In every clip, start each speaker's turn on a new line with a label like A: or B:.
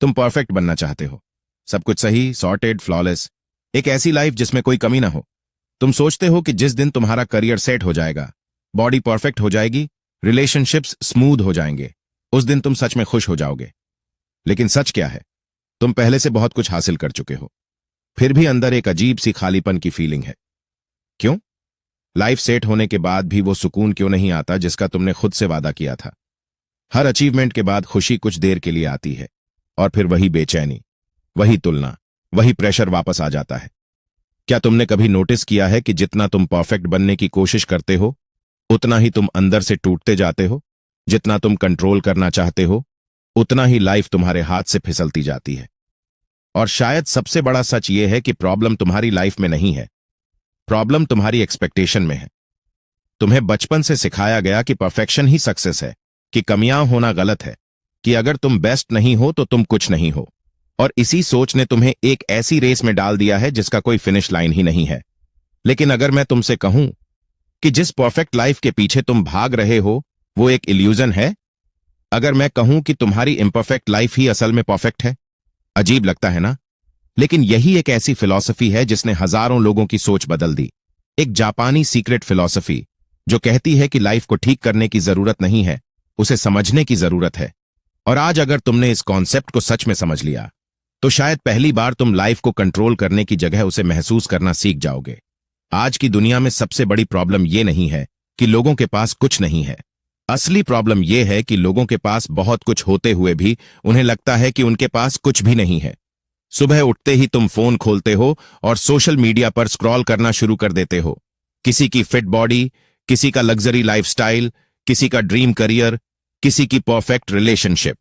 A: तुम परफेक्ट बनना चाहते हो, सब कुछ सही, सॉर्टेड, फ्लॉलेस, एक ऐसी लाइफ जिसमें कोई कमी ना हो। तुम सोचते हो कि जिस दिन तुम्हारा करियर सेट हो जाएगा, बॉडी परफेक्ट हो जाएगी, रिलेशनशिप्स स्मूथ हो जाएंगे, उस दिन तुम सच में खुश हो जाओगे। लेकिन सच क्या है? तुम पहले से बहुत कुछ हासिल कर चुके हो, फिर भी अंदर एक अजीब सी खालीपन की फीलिंग है। क्यों? लाइफ सेट होने के बाद भी वो सुकून क्यों नहीं आता जिसका तुमने खुद से वादा किया था? हर अचीवमेंट के बाद खुशी कुछ देर के लिए आती है, और फिर वही बेचैनी, वही तुलना, वही प्रेशर वापस आ जाता है। क्या तुमने कभी नोटिस किया है कि जितना तुम परफेक्ट बनने की कोशिश करते हो, उतना ही तुम अंदर से टूटते जाते हो? जितना तुम कंट्रोल करना चाहते हो, उतना ही लाइफ तुम्हारे हाथ से फिसलती जाती है। और शायद सबसे बड़ा सच यह है कि प्रॉब्लम तुम्हारी लाइफ में नहीं है, प्रॉब्लम तुम्हारी एक्सपेक्टेशन में है। तुम्हें बचपन से सिखाया गया कि परफेक्शन ही सक्सेस है, कि कमियां होना गलत है, कि अगर तुम बेस्ट नहीं हो तो तुम कुछ नहीं हो। और इसी सोच ने तुम्हें एक ऐसी रेस में डाल दिया है जिसका कोई फिनिश लाइन ही नहीं है। लेकिन अगर मैं तुमसे कहूं कि जिस परफेक्ट लाइफ के पीछे तुम भाग रहे हो वो एक इल्यूजन है, अगर मैं कहूं कि तुम्हारी इम्परफेक्ट लाइफ ही असल में परफेक्ट है, अजीब लगता है ना? लेकिन यही एक ऐसी फिलॉसफी है जिसने हजारों लोगों की सोच बदल दी। एक जापानी सीक्रेट फिलॉसफी जो कहती है कि लाइफ को ठीक करने की जरूरत नहीं है, उसे समझने की जरूरत है। और आज अगर तुमने इस कॉन्सेप्ट को सच में समझ लिया, तो शायद पहली बार तुम लाइफ को कंट्रोल करने की जगह उसे महसूस करना सीख जाओगे। आज की दुनिया में सबसे बड़ी प्रॉब्लम यह नहीं है कि लोगों के पास कुछ नहीं है। असली प्रॉब्लम यह है कि लोगों के पास बहुत कुछ होते हुए भी उन्हें लगता है कि उनके पास कुछ भी नहीं है। सुबह उठते ही तुम फोन खोलते हो और सोशल मीडिया पर स्क्रॉल करना शुरू कर देते हो। किसी की फिट बॉडी, किसी का लग्जरी लाइफस्टाइल, किसी का ड्रीम करियर, किसी की परफेक्ट रिलेशनशिप।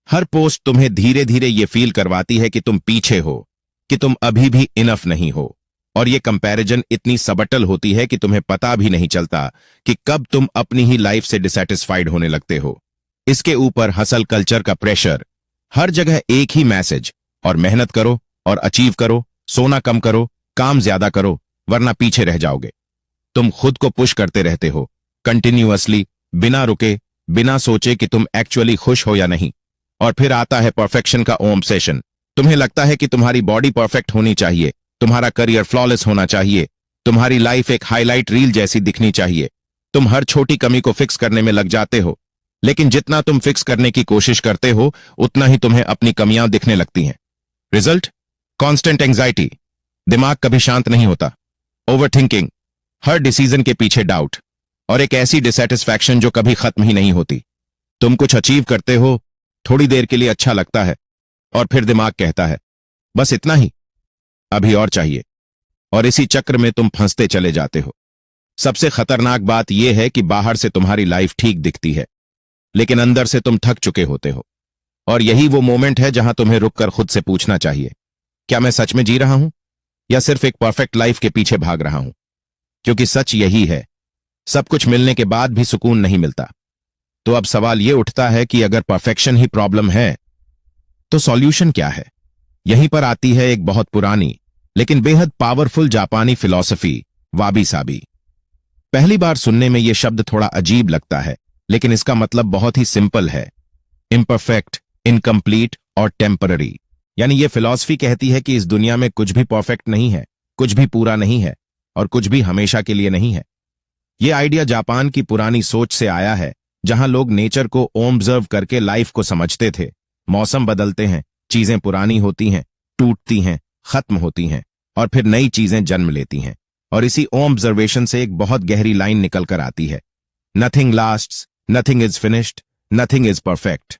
A: हर पोस्ट तुम्हें धीरे धीरे ये फील करवाती है कि तुम पीछे हो, कि तुम अभी भी इनफ नहीं हो। और ये कंपैरिजन इतनी सबटल होती है कि तुम्हें पता भी नहीं चलता कि कब तुम अपनी ही लाइफ से डिसैटिस्फाइड होने लगते हो। इसके ऊपर हसल कल्चर का प्रेशर, हर जगह एक ही मैसेज, और मेहनत करो और अचीव करो, सोना कम करो, काम ज्यादा करो, वरना पीछे रह जाओगे। तुम खुद को पुश करते रहते हो कंटिन्यूअसली, बिना रुके, बिना सोचे कि तुम एक्चुअली खुश हो या नहीं। और फिर आता है परफेक्शन का ऑब्सेशन। तुम्हें लगता है कि तुम्हारी बॉडी परफेक्ट होनी चाहिए, तुम्हारा करियर फ्लॉलेस होना चाहिए, तुम्हारी लाइफ एक हाईलाइट रील जैसी दिखनी चाहिए। तुम हर छोटी कमी को फिक्स करने में लग जाते हो, लेकिन जितना तुम फिक्स करने की कोशिश करते हो उतना ही तुम्हें अपनी कमियां दिखने लगती हैं। रिजल्ट? कांस्टेंट एंजाइटी, दिमाग कभी शांत नहीं होता, ओवरथिंकिंग, हर डिसीजन के पीछे डाउट, और एक ऐसी डिसैटिस्फैक्शन जो कभी खत्म ही नहीं होती। तुम कुछ अचीव करते हो, थोड़ी देर के लिए अच्छा लगता है, और फिर दिमाग कहता है बस इतना ही, अभी और चाहिए। और इसी चक्र में तुम फंसते चले जाते हो। सबसे खतरनाक बात यह है कि बाहर से तुम्हारी लाइफ ठीक दिखती है, लेकिन अंदर से तुम थक चुके होते हो। और यही वो मोमेंट है जहां तुम्हें रुककर खुद से पूछना चाहिए, क्या मैं सच में जी रहा हूं या सिर्फ एक परफेक्ट लाइफ के पीछे भाग रहा हूं? क्योंकि सच यही है, सब कुछ मिलने के बाद भी सुकून नहीं मिलता। तो अब सवाल यह उठता है कि अगर परफेक्शन ही प्रॉब्लम है, तो सॉल्यूशन क्या है? यहीं पर आती है एक बहुत पुरानी लेकिन बेहद पावरफुल जापानी फिलॉसफी, वाबी साबी। पहली बार सुनने में यह शब्द थोड़ा अजीब लगता है, लेकिन इसका मतलब बहुत ही सिंपल है, इम्परफेक्ट, इनकम्प्लीट और टेम्पररी। यानी यह फिलॉसफी कहती है कि इस दुनिया में कुछ भी परफेक्ट नहीं है, कुछ भी पूरा नहीं है, और कुछ भी हमेशा के लिए नहीं है। यह आइडिया जापान की पुरानी सोच से आया है, जहां लोग नेचर को ऑब्जर्व करके लाइफ को समझते थे। मौसम बदलते हैं, चीजें पुरानी होती हैं, टूटती हैं, खत्म होती हैं, और फिर नई चीजें जन्म लेती हैं। और इसी ऑब्जर्वेशन से एक बहुत गहरी लाइन निकल कर आती है, nothing lasts, nothing is finished, nothing is perfect.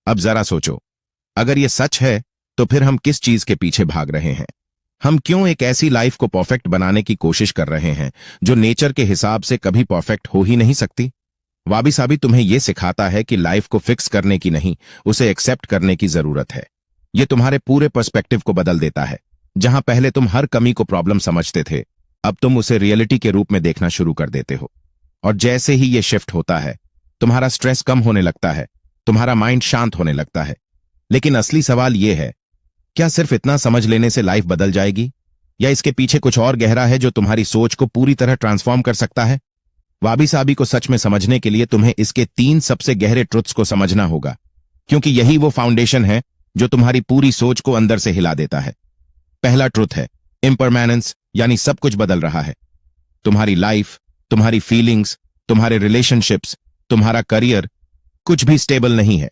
A: अब जरा सोचो, अगर यह सच है तो फिर हम किस चीज के पीछे भाग रहे हैं? हम क्यों एक ऐसी लाइफ को परफेक्ट बनाने की कोशिश कर रहे हैं जो नेचर के हिसाब से कभी परफेक्ट हो ही नहीं सकती? वाबी साबी तुम्हें यह सिखाता है कि लाइफ को फिक्स करने की नहीं, उसे एक्सेप्ट करने की जरूरत है। यह तुम्हारे पूरे पर्सपेक्टिव को बदल देता है। जहां पहले तुम हर कमी को प्रॉब्लम समझते थे, अब तुम उसे रियलिटी के रूप में देखना शुरू कर देते हो। और जैसे ही यह शिफ्ट होता है, तुम्हारा स्ट्रेस कम होने लगता है, तुम्हारा माइंड शांत होने लगता है। लेकिन असली सवाल यह है, क्या सिर्फ इतना समझ लेने से लाइफ बदल जाएगी, या इसके पीछे कुछ और गहरा है जो तुम्हारी सोच को पूरी तरह ट्रांसफॉर्म कर सकता है? वाबी साबी को सच में समझने के लिए तुम्हें इसके 3 सबसे गहरे ट्रुथ्स को समझना होगा, क्योंकि यही वो फाउंडेशन है जो तुम्हारी पूरी सोच को अंदर से हिला देता है। पहला ट्रुथ है इम्परमानेंस, यानी सब कुछ बदल रहा है। तुम्हारी लाइफ, तुम्हारी फीलिंग्स, तुम्हारे रिलेशनशिप्स, तुम्हारा करियर, कुछ भी स्टेबल नहीं है।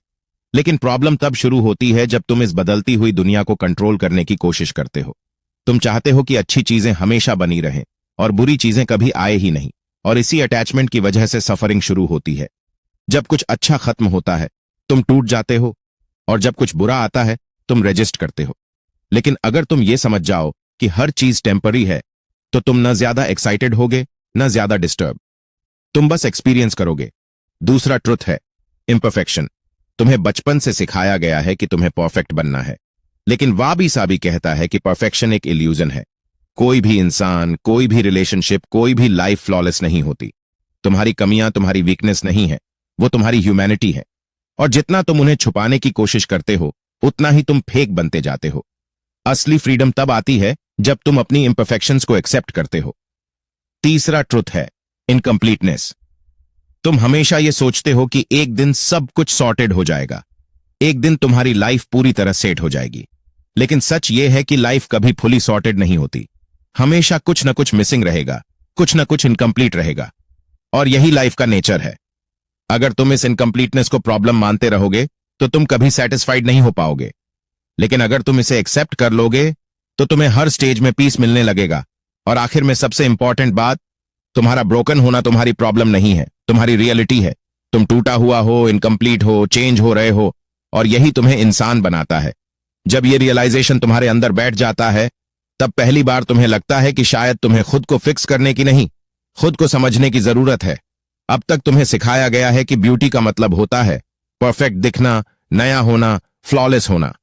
A: लेकिन प्रॉब्लम तब शुरू होती है जब तुम इस बदलती हुई दुनिया को कंट्रोल करने की कोशिश करते हो। तुम चाहते हो कि अच्छी चीजें हमेशा बनी रहें और बुरी चीजें कभी आए ही नहीं, और इसी अटैचमेंट की वजह से सफरिंग शुरू होती है। जब कुछ अच्छा खत्म होता है तुम टूट जाते हो, और जब कुछ बुरा आता है तुम रेजिस्ट करते हो। लेकिन अगर तुम ये समझ जाओ कि हर चीज टेम्पररी है, तो तुम न ज्यादा एक्साइटेड होगे न ज्यादा डिस्टर्ब, तुम बस एक्सपीरियंस करोगे। दूसरा ट्रुथ है इम्परफेक्शन। तुम्हें बचपन से सिखाया गया है कि तुम्हें परफेक्ट बनना है, लेकिन वाबी साबी कहता है कि परफेक्शन एक इल्यूजन है। कोई भी इंसान, कोई भी रिलेशनशिप, कोई भी लाइफ फ्लॉलेस नहीं होती। तुम्हारी कमियां तुम्हारी वीकनेस नहीं है, वो तुम्हारी ह्यूमैनिटी है। और जितना तुम उन्हें छुपाने की कोशिश करते हो उतना ही तुम फेक बनते जाते हो। असली फ्रीडम तब आती है जब तुम अपनी इम्परफेक्शंस को एक्सेप्ट करते हो। तीसरा ट्रुथ है इनकम्प्लीटनेस। तुम हमेशा ये सोचते हो कि एक दिन सब कुछ सॉर्टेड हो जाएगा, एक दिन तुम्हारी लाइफ पूरी तरह सेट हो जाएगी। लेकिन सच ये है कि लाइफ कभी फुली सॉर्टेड नहीं होती। हमेशा कुछ न कुछ मिसिंग रहेगा, कुछ न कुछ इनकम्प्लीट रहेगा, और यही लाइफ का नेचर है। अगर तुम इस इनकम्प्लीटनेस को प्रॉब्लम मानते रहोगे तो तुम कभी सेटिस्फाइड नहीं हो पाओगे। लेकिन अगर तुम इसे एक्सेप्ट कर लोगे तो तुम्हें हर स्टेज में पीस मिलने लगेगा। और आखिर में सबसे इंपॉर्टेंट बात, तुम्हारा ब्रोकन होना तुम्हारी प्रॉब्लम नहीं है, तुम्हारी रियलिटी है। तुम टूटा हुआ हो, इनकम्प्लीट हो, चेंज हो रहे हो, और यही तुम्हें इंसान बनाता है। जब ये रियलाइजेशन तुम्हारे अंदर बैठ जाता है, तब पहली बार तुम्हें लगता है कि शायद तुम्हें खुद को फिक्स करने की नहीं, खुद को समझने की जरूरत है। अब तक तुम्हें सिखाया गया है कि ब्यूटी का मतलब होता है परफेक्ट दिखना, नया होना, फ्लॉलेस होना।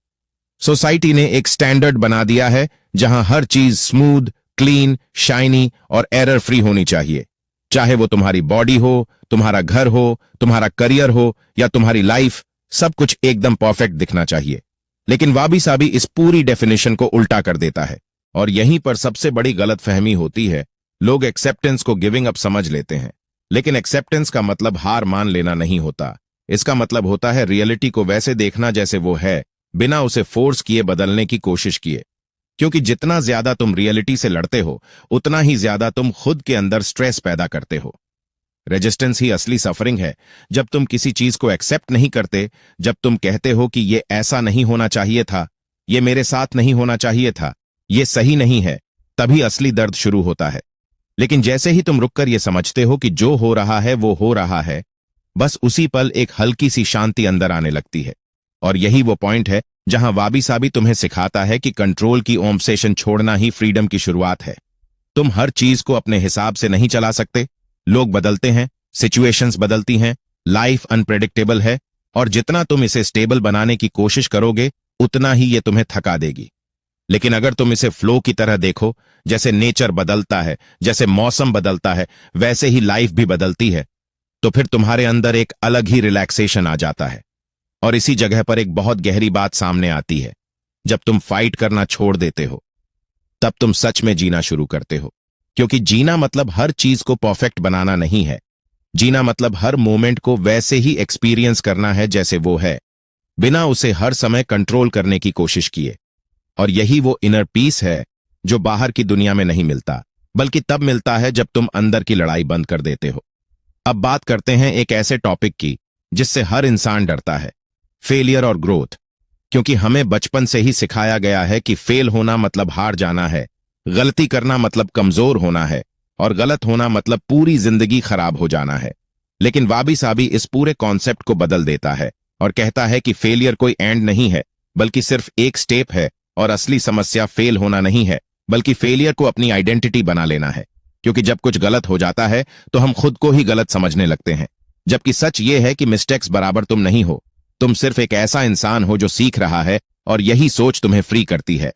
A: सोसाइटी ने एक स्टैंडर्ड बना दिया है जहां हर चीज स्मूथ, क्लीन, शाइनी और एरर फ्री होनी चाहिए। चाहे वो तुम्हारी बॉडी हो, तुम्हारा घर हो, तुम्हारा करियर हो या तुम्हारी लाइफ, सब कुछ एकदम परफेक्ट दिखना चाहिए। लेकिन वाबी साबी इस पूरी डेफिनेशन को उल्टा कर देता है, और यहीं पर सबसे बड़ी गलतफहमी होती है। लोग एक्सेप्टेंस को गिविंग अप समझ लेते हैं, लेकिन एक्सेप्टेंस का मतलब हार मान लेना नहीं होता। इसका मतलब होता है रियलिटी को वैसे देखना जैसे वो है, बिना उसे फोर्स किए बदलने की कोशिश किए। क्योंकि जितना ज्यादा तुम रियलिटी से लड़ते हो उतना ही ज्यादा तुम खुद के अंदर स्ट्रेस पैदा करते हो। रेजिस्टेंस ही असली सफरिंग है। जब तुम किसी चीज को एक्सेप्ट नहीं करते, जब तुम कहते हो कि ये ऐसा नहीं होना चाहिए था, ये मेरे साथ नहीं होना चाहिए था, ये सही नहीं है, तभी असली दर्द शुरू होता है। लेकिन जैसे ही तुम रुककर ये समझते हो कि जो हो रहा है वो हो रहा है, बस उसी पल एक हल्की सी शांति अंदर आने लगती है। और यही वो पॉइंट है जहां वाबी साबी तुम्हें सिखाता है कि कंट्रोल की ऑब्सेशन छोड़ना ही फ्रीडम की शुरुआत है। तुम हर चीज को अपने हिसाब से नहीं चला सकते। लोग बदलते हैं, सिचुएशंस बदलती हैं, लाइफ अनप्रेडिक्टेबल है, और जितना तुम इसे स्टेबल बनाने की कोशिश करोगे उतना ही ये तुम्हें थका देगी। लेकिन अगर तुम इसे फ्लो की तरह देखो, जैसे नेचर बदलता है, जैसे मौसम बदलता है, वैसे ही लाइफ भी बदलती है, तो फिर तुम्हारे अंदर एक अलग ही रिलैक्सेशन आ जाता है। और इसी जगह पर एक बहुत गहरी बात सामने आती है। जब तुम फाइट करना छोड़ देते हो, तब तुम सच में जीना शुरू करते हो। क्योंकि जीना मतलब हर चीज को परफेक्ट बनाना नहीं है। जीना मतलब हर मोमेंट को वैसे ही एक्सपीरियंस करना है जैसे वो है, बिना उसे हर समय कंट्रोल करने की कोशिश किए। और यही वो इनर पीस है जो बाहर की दुनिया में नहीं मिलता, बल्कि तब मिलता है जब तुम अंदर की लड़ाई बंद कर देते हो। अब बात करते हैं एक ऐसे टॉपिक की जिससे हर इंसान डरता है, फेलियर और ग्रोथ। क्योंकि हमें बचपन से ही सिखाया गया है कि फेल होना मतलब हार जाना है, गलती करना मतलब कमजोर होना है, और गलत होना मतलब पूरी जिंदगी खराब हो जाना है। लेकिन वाबी साबी इस पूरे कॉन्सेप्ट को बदल देता है और कहता है कि फेलियर कोई एंड नहीं है, बल्कि सिर्फ एक स्टेप है। और असली समस्या फेल होना नहीं है, बल्कि फेलियर को अपनी आइडेंटिटी बना लेना है। क्योंकि जब कुछ गलत हो जाता है तो हम खुद को ही गलत समझने लगते हैं, जबकि सच ये है कि मिस्टेक्स बराबर तुम नहीं हो। तुम सिर्फ एक ऐसा इंसान हो जो सीख रहा है, और यही सोच तुम्हें फ्री करती है।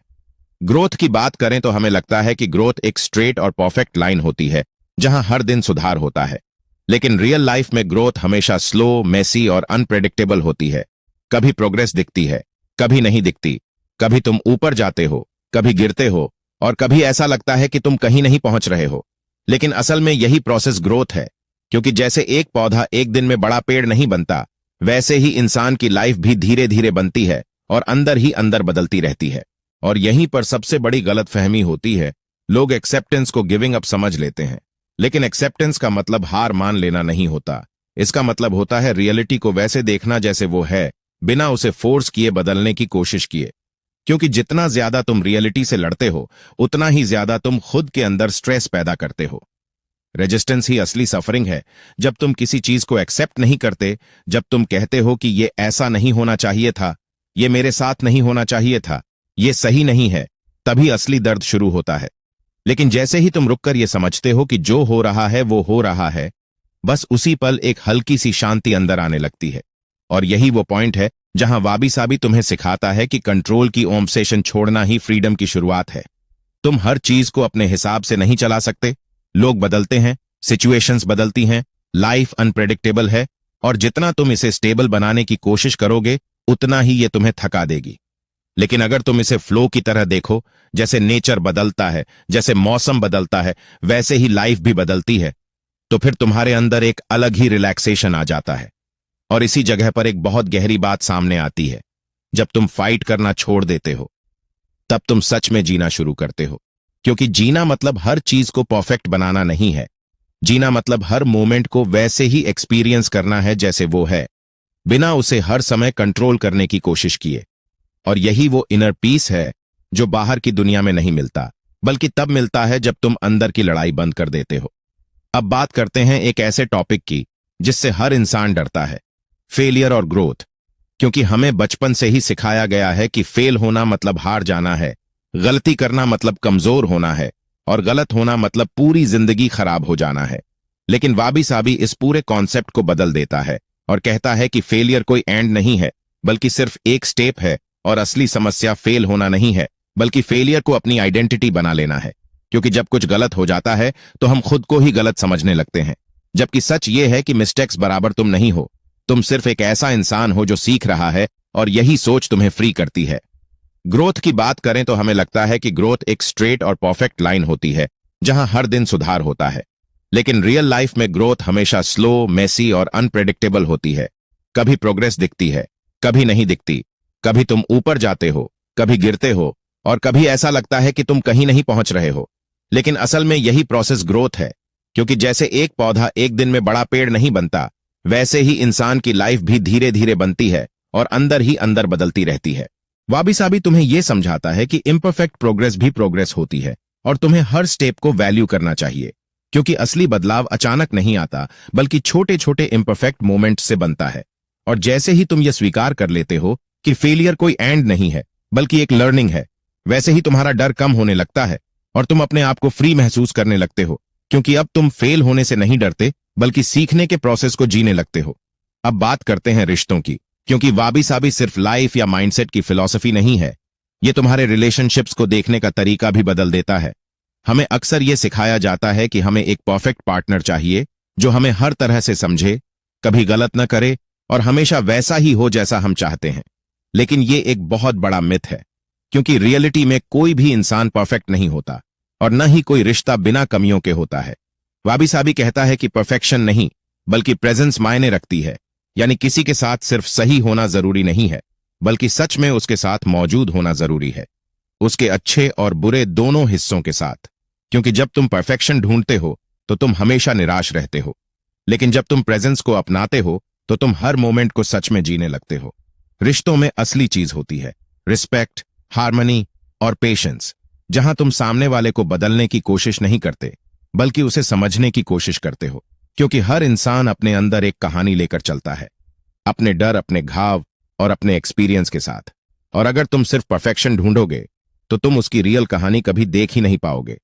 A: ग्रोथ की बात करें तो हमें लगता है कि ग्रोथ एक स्ट्रेट और परफेक्ट लाइन होती है जहां हर दिन सुधार होता है। लेकिन रियल लाइफ में ग्रोथ हमेशा स्लो, मेसी और अनप्रेडिक्टेबल होती है। कभी प्रोग्रेस दिखती है, कभी नहीं दिखती। कभी तुम ऊपर जाते हो, कभी गिरते हो, और कभी ऐसा लगता है कि तुम कहीं नहीं पहुंच रहे हो। लेकिन असल में यही प्रोसेस ग्रोथ है। क्योंकि जैसे एक पौधा एक दिन में बड़ा पेड़ नहीं बनता, वैसे ही इंसान की लाइफ भी धीरे धीरे बनती है और अंदर ही अंदर बदलती रहती है। और यहीं पर सबसे बड़ी गलतफहमी होती है। लोग एक्सेप्टेंस को गिविंग अप समझ लेते हैं, लेकिन एक्सेप्टेंस का मतलब हार मान लेना नहीं होता। इसका मतलब होता है रियलिटी को वैसे देखना जैसे वो है, बिना उसे फोर्स किए बदलने की कोशिश किए। क्योंकि जितना ज्यादा तुम रियलिटी से लड़ते हो, उतना ही ज्यादा तुम खुद के अंदर स्ट्रेस पैदा करते हो। रेजिस्टेंस ही असली सफरिंग है। जब तुम किसी चीज को एक्सेप्ट नहीं करते, जब तुम कहते हो कि ये ऐसा नहीं होना चाहिए था, ये मेरे साथ नहीं होना चाहिए था, ये सही नहीं है, तभी असली दर्द शुरू होता है। लेकिन जैसे ही तुम रुककर ये समझते हो कि जो हो रहा है वो हो रहा है, बस उसी पल एक हल्की सी शांति अंदर आने लगती है। और यही वो पॉइंट है जहां वाबी साबी तुम्हें सिखाता है कि कंट्रोल की ऑब्सेशन छोड़ना ही फ्रीडम की शुरुआत है। तुम हर चीज को अपने हिसाब से नहीं चला सकते। लोग बदलते हैं, सिचुएशंस बदलती हैं, लाइफ अनप्रेडिक्टेबल है, और जितना तुम इसे स्टेबल बनाने की कोशिश करोगे, उतना ही ये तुम्हें थका देगी। लेकिन अगर तुम इसे फ्लो की तरह देखो, जैसे नेचर बदलता है, जैसे मौसम बदलता है, वैसे ही लाइफ भी बदलती है, तो फिर तुम्हारे अंदर एक अलग ही रिलैक्सेशन आ जाता है। और इसी जगह पर एक बहुत गहरी बात सामने आती है। जब तुम फाइट करना छोड़ देते हो, तब तुम सच में जीना शुरू करते हो। क्योंकि जीना मतलब हर चीज को परफेक्ट बनाना नहीं है। जीना मतलब हर मोमेंट को वैसे ही एक्सपीरियंस करना है जैसे वो है, बिना उसे हर समय कंट्रोल करने की कोशिश किए। और यही वो इनर पीस है जो बाहर की दुनिया में नहीं मिलता, बल्कि तब मिलता है जब तुम अंदर की लड़ाई बंद कर देते हो। अब बात करते हैं एक ऐसे टॉपिक की जिससे हर इंसान डरता है, फेलियर और ग्रोथ। क्योंकि हमें बचपन से ही सिखाया गया है कि फेल होना मतलब हार जाना है, गलती करना मतलब कमजोर होना है, और गलत होना मतलब पूरी जिंदगी खराब हो जाना है। लेकिन वाबी साबी इस पूरे कॉन्सेप्ट को बदल देता है और कहता है कि फेलियर कोई एंड नहीं है, बल्कि सिर्फ एक स्टेप है। और असली समस्या फेल होना नहीं है, बल्कि फेलियर को अपनी आइडेंटिटी बना लेना है। क्योंकि जब कुछ गलत हो जाता है तो हम खुद को ही गलत समझने लगते हैं, जबकि सच ये है कि मिस्टेक्स बराबर तुम नहीं हो। तुम सिर्फ एक ऐसा इंसान हो जो सीख रहा है, और यही सोच तुम्हें फ्री करती है। ग्रोथ की बात करें तो हमें लगता है कि ग्रोथ एक स्ट्रेट और परफेक्ट लाइन होती है जहां हर दिन सुधार होता है। लेकिन रियल लाइफ में ग्रोथ हमेशा स्लो, मेसी और अनप्रेडिक्टेबल होती है। कभी प्रोग्रेस दिखती है, कभी नहीं दिखती। कभी तुम ऊपर जाते हो, कभी गिरते हो, और कभी ऐसा लगता है कि तुम कहीं नहीं पहुंच रहे हो। लेकिन असल में यही प्रोसेस ग्रोथ है। क्योंकि जैसे एक पौधा एक दिन में बड़ा पेड़ नहीं बनता, वैसे ही इंसान की लाइफ भी धीरे धीरे बनती है और अंदर ही अंदर बदलती रहती है। वाबी साबी तुम्हें यह समझाता है कि इम्परफेक्ट प्रोग्रेस भी प्रोग्रेस होती है, और तुम्हें हर स्टेप को वैल्यू करना चाहिए। क्योंकि असली बदलाव अचानक नहीं आता, बल्कि छोटे छोटे इम्परफेक्ट मोमेंट से बनता है। और जैसे ही तुम यह स्वीकार कर लेते हो कि फेलियर कोई एंड नहीं है, बल्कि एक लर्निंग है, वैसे ही तुम्हारा डर कम होने लगता है और तुम अपने आप को फ्री महसूस करने लगते हो। क्योंकि अब तुम फेल होने से नहीं डरते, बल्कि सीखने के प्रोसेस को जीने लगते हो। अब बात करते हैं रिश्तों की। क्योंकि वाबी साबी सिर्फ लाइफ या माइंडसेट की फिलॉसफी नहीं है, ये तुम्हारे रिलेशनशिप्स को देखने का तरीका भी बदल देता है। हमें अक्सर यह सिखाया जाता है कि हमें एक परफेक्ट पार्टनर चाहिए जो हमें हर तरह से समझे, कभी गलत न करे और हमेशा वैसा ही हो जैसा हम चाहते हैं। लेकिन ये एक बहुत बड़ा मिथ है। क्योंकि रियलिटी में कोई भी इंसान परफेक्ट नहीं होता, और न ही कोई रिश्ता बिना कमियों के होता है। वाबी साबी कहता है कि परफेक्शन नहीं, बल्कि प्रेजेंस मायने रखती है। यानी किसी के साथ सिर्फ सही होना जरूरी नहीं है, बल्कि सच में उसके साथ मौजूद होना जरूरी है, उसके अच्छे और बुरे दोनों हिस्सों के साथ। क्योंकि जब तुम परफेक्शन ढूंढते हो तो तुम हमेशा निराश रहते हो, लेकिन जब तुम प्रेजेंस को अपनाते हो तो तुम हर मोमेंट को सच में जीने लगते हो। रिश्तों में असली चीज होती है रिस्पेक्ट, हार्मनी और पेशेंस, जहां तुम सामने वाले को बदलने की कोशिश नहीं करते, बल्कि उसे समझने की कोशिश करते हो। क्योंकि हर इंसान अपने अंदर एक कहानी लेकर चलता है, अपने डर, अपने घाव और अपने एक्सपीरियंस के साथ। और अगर तुम सिर्फ परफेक्शन ढूंढोगे तो तुम उसकी रियल कहानी कभी देख ही नहीं पाओगे।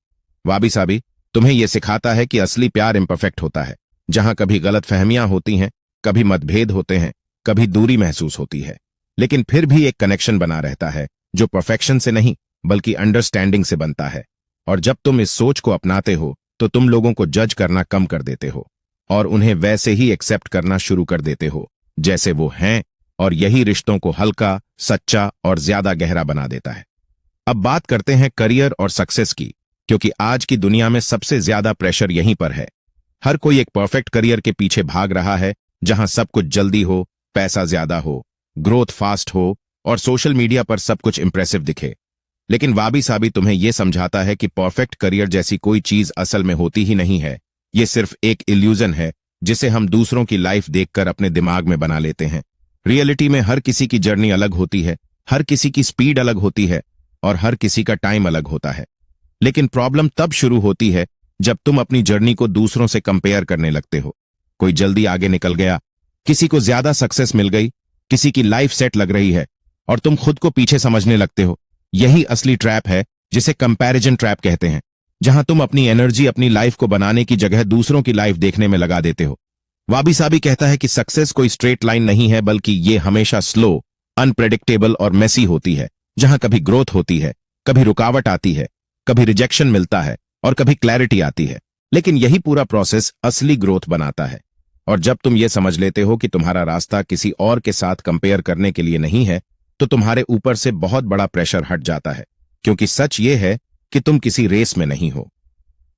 A: वाबी साबी तुम्हें यह सिखाता है कि असली प्यार इम्परफेक्ट होता है, जहां कभी गलत फहमियां होती हैं, कभी मतभेद होते हैं, कभी दूरी महसूस होती है, लेकिन फिर भी एक कनेक्शन बना रहता है जो परफेक्शन से नहीं बल्कि अंडरस्टैंडिंग से बनता है। और जब तुम इस सोच को अपनाते हो तो तुम लोगों को जज करना कम कर देते हो और उन्हें वैसे ही एक्सेप्ट करना शुरू कर देते हो जैसे वो हैं, और यही रिश्तों को हल्का, सच्चा और ज्यादा गहरा बना देता है। अब बात करते हैं करियर और सक्सेस की। क्योंकि आज की दुनिया में सबसे ज्यादा प्रेशर यहीं पर है। हर कोई एक परफेक्ट करियर के पीछे भाग रहा है, जहां सब कुछ जल्दी हो, पैसा ज्यादा हो, ग्रोथ फास्ट हो और सोशल मीडिया पर सब कुछ इंप्रेसिव दिखे। लेकिन वाबी साबी तुम्हें यह समझाता है कि परफेक्ट करियर जैसी कोई चीज असल में होती ही नहीं है। ये सिर्फ एक इल्यूजन है जिसे हम दूसरों की लाइफ देखकर अपने दिमाग में बना लेते हैं। रियलिटी में हर किसी की जर्नी अलग होती है, हर किसी की स्पीड अलग होती है और हर किसी का टाइम अलग होता है। लेकिन प्रॉब्लम तब शुरू होती है जब तुम अपनी जर्नी को दूसरों से कंपेयर करने लगते हो। कोई जल्दी आगे निकल गया, किसी को ज्यादा सक्सेस मिल गई, किसी की लाइफ सेट लग रही है और तुम खुद को पीछे समझने लगते हो। यही असली ट्रैप है जिसे कंपैरिजन ट्रैप कहते हैं, जहां तुम अपनी एनर्जी अपनी लाइफ को बनाने की जगह दूसरों की लाइफ देखने में लगा देते हो। वाबी साबी कहता है कि सक्सेस कोई स्ट्रेट लाइन नहीं है, बल्कि ये हमेशा स्लो, अनप्रेडिक्टेबल और मेसी होती है, जहां कभी ग्रोथ होती है, कभी रुकावट आती है, कभी रिजेक्शन मिलता है और कभी क्लैरिटी आती है। लेकिन यही पूरा प्रोसेस असली ग्रोथ बनाता है। और जब तुम ये समझ लेते हो कि तुम्हारा रास्ता किसी और के साथ कंपेयर करने के लिए नहीं है, तो तुम्हारे ऊपर से बहुत बड़ा प्रेशर हट जाता है, क्योंकि सच ये है कि तुम किसी रेस में नहीं हो,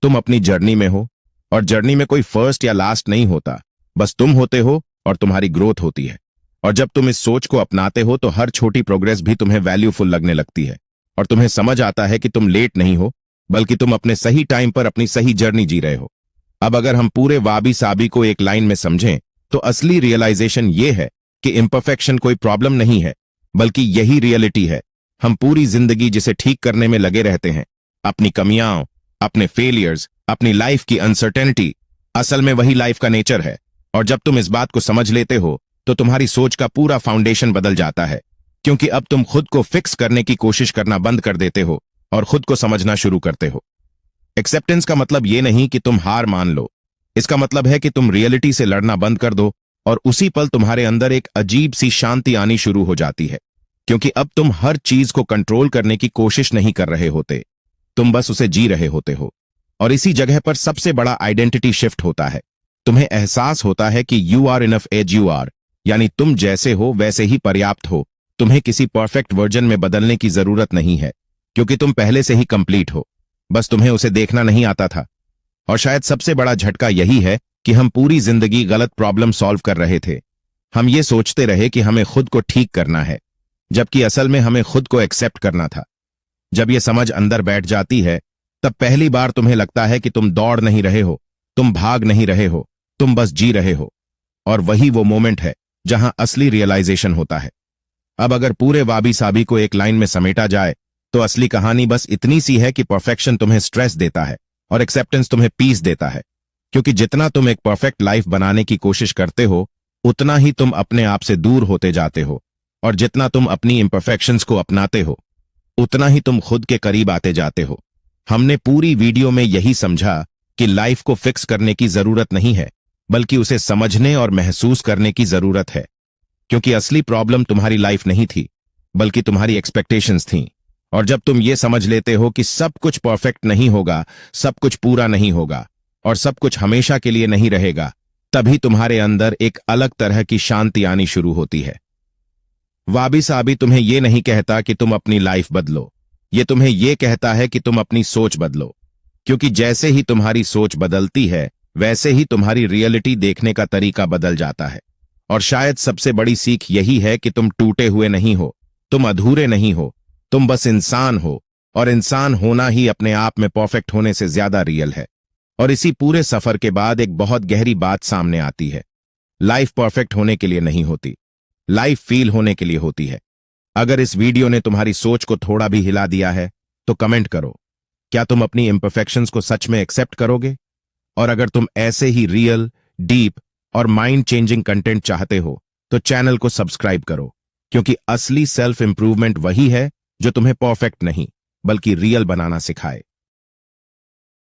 A: तुम अपनी जर्नी में हो। और जर्नी में कोई फर्स्ट या लास्ट नहीं होता, बस तुम होते हो और तुम्हारी ग्रोथ होती है। और जब तुम इस सोच को अपनाते हो तो हर छोटी प्रोग्रेस भी तुम्हें वैल्यूफुल लगने लगती है और तुम्हें समझ आता है कि तुम लेट नहीं हो, बल्कि तुम अपने सही टाइम पर अपनी सही जर्नी जी रहे हो। अब अगर हम पूरे वाबी साबी को एक लाइन में समझें तो असली रियलाइजेशन ये है कि इम्परफेक्शन कोई प्रॉब्लम नहीं है, बल्कि यही रियलिटी है। हम पूरी जिंदगी जिसे ठीक करने में लगे रहते हैं, अपनी कमियां, अपने फेलियर्स, अपनी लाइफ की अनसर्टेनिटी, असल में वही लाइफ का नेचर है। और जब तुम इस बात को समझ लेते हो तो तुम्हारी सोच का पूरा फाउंडेशन बदल जाता है, क्योंकि अब तुम खुद को फिक्स करने की कोशिश करना बंद कर देते हो और खुद को समझना शुरू करते हो। एक्सेप्टेंस का मतलब ये नहीं कि तुम हार मान लो, इसका मतलब है कि तुम रियलिटी से लड़ना बंद कर दो और उसी पल तुम्हारे अंदर एक अजीब सी शांति आनी शुरू हो जाती है, क्योंकि अब तुम हर चीज को कंट्रोल करने की कोशिश नहीं कर रहे होते, तुम बस उसे जी रहे होते हो। और इसी जगह पर सबसे बड़ा आइडेंटिटी शिफ्ट होता है। तुम्हें एहसास होता है कि you are enough as you are, यानी तुम जैसे हो वैसे ही पर्याप्त हो। तुम्हें किसी परफेक्ट वर्जन में बदलने की जरूरत नहीं है, क्योंकि तुम पहले से ही कंप्लीट हो, बस तुम्हें उसे देखना नहीं आता था। और शायद सबसे बड़ा झटका यही है कि हम पूरी जिंदगी गलत प्रॉब्लम सॉल्व कर रहे थे। हम ये सोचते रहे कि हमें खुद को ठीक करना है, जबकि असल में हमें खुद को एक्सेप्ट करना था। जब ये समझ अंदर बैठ जाती है, तब पहली बार तुम्हें लगता है कि तुम दौड़ नहीं रहे हो, तुम भाग नहीं रहे हो, तुम बस जी रहे हो। और वही वो मोमेंट है जहां असली रियलाइजेशन होता है। अब अगर पूरे वाबी साबी को एक लाइन में समेटा जाए तो असली कहानी बस इतनी सी है कि परफेक्शन तुम्हें स्ट्रेस देता है और एक्सेप्टेंस तुम्हें पीस देता है। क्योंकि जितना तुम एक परफेक्ट लाइफ बनाने की कोशिश करते हो, उतना ही तुम अपने आप से दूर होते जाते हो, और जितना तुम अपनी इम्परफेक्शंस को अपनाते हो, उतना ही तुम खुद के करीब आते जाते हो। हमने पूरी वीडियो में यही समझा कि लाइफ को फिक्स करने की जरूरत नहीं है, बल्कि उसे समझने और महसूस करने की जरूरत है। क्योंकि असली प्रॉब्लम तुम्हारी लाइफ नहीं थी, बल्कि तुम्हारी एक्सपेक्टेशंस थीं। और जब तुम ये समझ लेते हो कि सब कुछ परफेक्ट नहीं होगा, सब कुछ पूरा नहीं होगा और सब कुछ हमेशा के लिए नहीं रहेगा, तभी तुम्हारे अंदर एक अलग तरह की शांति आनी शुरू होती है। वाबी साबी तुम्हें यह नहीं कहता कि तुम अपनी लाइफ बदलो, ये तुम्हें यह कहता है कि तुम अपनी सोच बदलो। क्योंकि जैसे ही तुम्हारी सोच बदलती है, वैसे ही तुम्हारी रियलिटी देखने का तरीका बदल जाता है। और शायद सबसे बड़ी सीख यही है कि तुम टूटे हुए नहीं हो, तुम अधूरे नहीं हो, तुम बस इंसान हो। और इंसान होना ही अपने आप में परफेक्ट होने से ज्यादा रियल है। और इसी पूरे सफर के बाद एक बहुत गहरी बात सामने आती है। लाइफ परफेक्ट होने के लिए नहीं होती, लाइफ फील होने के लिए होती है। अगर इस वीडियो ने तुम्हारी सोच को थोड़ा भी हिला दिया है तो कमेंट करो, क्या तुम अपनी इम्परफेक्शंस को सच में एक्सेप्ट करोगे? और अगर तुम ऐसे ही रियल, डीप और माइंड चेंजिंग कंटेंट चाहते हो तो चैनल को सब्सक्राइब करो, क्योंकि असली सेल्फ इंप्रूवमेंट वही है जो तुम्हें परफेक्ट नहीं, बल्कि रियल बनाना सिखाए।